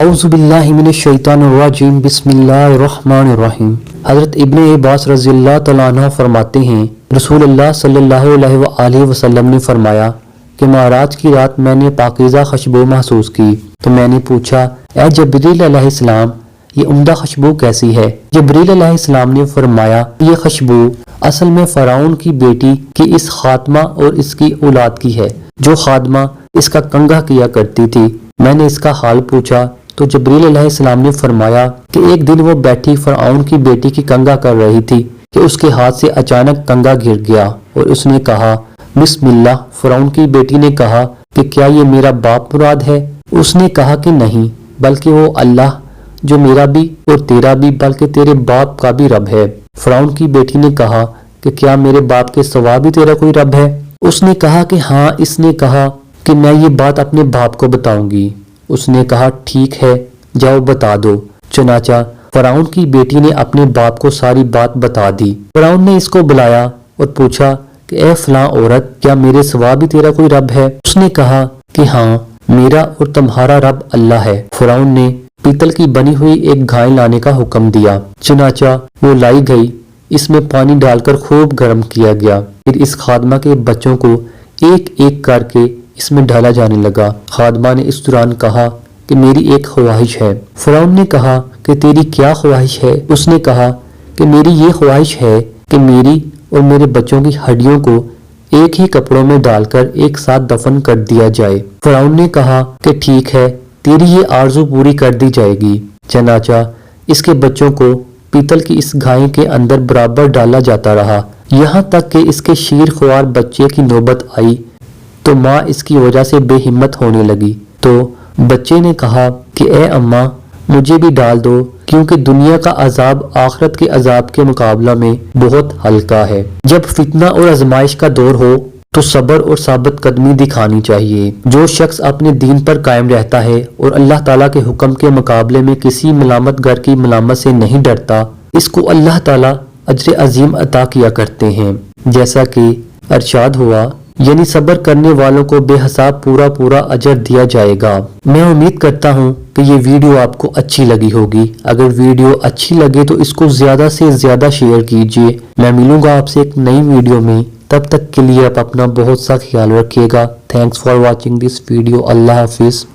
औज़ुबिल्लाहिमिनश्शैतानिर्रजीम बिस्मिल्लाहिर्रहमानिर्रहीम। हज़रत इब्न अब्बास रज़ियल्लाहु तआला अन्हु फरमाते हैं, रसूलुल्लाह सल्लल्लाहु अलैहि वसल्लम ने फरमाया कि माराज की रात मैंने पाकीज़ा खुशबू महसूस की तो मैंने पूछा, ए जबरील अलैहिस्सलाम, ये उम्दा खुशबू कैसी है? जबरील अलैहिस्सलाम ने फरमाया, ये खुशबू असल में फ़िरौन की बेटी की इस खात्मा और इसकी औलाद की है, जो खादमा इसका कंघा किया करती थी। मैंने इसका हाल पूछा तो जबरील अलैहिस्सलाम ने फरमाया कि एक दिन वो बैठी फ़िरऔन की बेटी की कंघा कर रही थी कि उसके हाथ से अचानक कंघा गिर गया और उसने कहा, बिस्मिल्लाह। फ़िरऔन की बेटी ने कहा कि क्या ये मेरा बाप मुराद है? उसने कहा कि नहीं, बल्कि वो अल्लाह जो मेरा भी और तेरा भी बल्कि तेरे बाप का भी रब है। फ़िरऔन की बेटी ने कहा कि क्या मेरे बाप के सिवा भी तेरा कोई रब है? उसने कहा कि हाँ। इसने कहा कि मैं ये बात अपने बाप को बताऊंगी। उसने कहा, ठीक है, जाओ बता दो। चुनाचा फ़िरऔन की बेटी ने अपने बाप को सारी बात बता दी। फ़िरऔन ने इसको बुलाया और पूछा कि ए फलां औरत, क्या मेरे सिवा भी तेरा कोई रब है? उसने कहा कि हाँ, मेरा और तुम्हारा रब अल्लाह है। फ़िरऔन ने पीतल की बनी हुई एक घाय लाने का हुक्म दिया। चुनाचा वो लाई गई। इसमें पानी डालकर खूब गर्म किया गया। फिर इस खादमा के बच्चों को एक एक करके इसमें डाला जाने लगा। खादमा ने इस दौरान कहा कि मेरी एक ख्वाहिश है। फ़िरऔन ने कहा कि तेरी क्या ख्वाहिश है? उसने कहा कि मेरी ये ख्वाहिश है कि मेरी और मेरे बच्चों की हड्डियों को एक ही कपड़ों में डालकर एक साथ दफन कर दिया जाए। फ़िरऔन ने कहा कि ठीक है, तेरी ये आरजू पूरी कर दी जाएगी। चनाचा इसके बच्चों को पीतल की इस घाय के अंदर बराबर डाला जाता रहा, यहाँ तक कि इसके शीर ख्वार बच्चे की नौबत आई तो माँ इसकी वजह से बेहिम्मत होने लगी। तो बच्चे ने कहा कि ए अम्मा, मुझे भी डाल दो, क्योंकि दुनिया का अजाब आखिरत के अजाब के मुकाबला में बहुत हल्का है। जब फितना और आजमाइश का दौर हो तो सब्र और साबित कदमी दिखानी चाहिए। जो शख्स अपने दीन पर कायम रहता है और अल्लाह ताला के हुक्म के मुकाबले में किसी मलामत गर की मलामत से नहीं डरता, इसको अल्लाह ताला अजर अजीम अता किया करते हैं। जैसा कि अरशाद हुआ, यानी सब्र करने वालों को बेहिसाब पूरा पूरा अजर दिया जाएगा। मैं उम्मीद करता हूँ कि ये वीडियो आपको अच्छी लगी होगी। अगर वीडियो अच्छी लगे तो इसको ज्यादा से ज्यादा शेयर कीजिए। मैं मिलूंगा आपसे एक नई वीडियो में, तब तक के लिए आप अपना बहुत सा ख्याल रखिएगा। Thanks for watching this video. Allah Hafiz.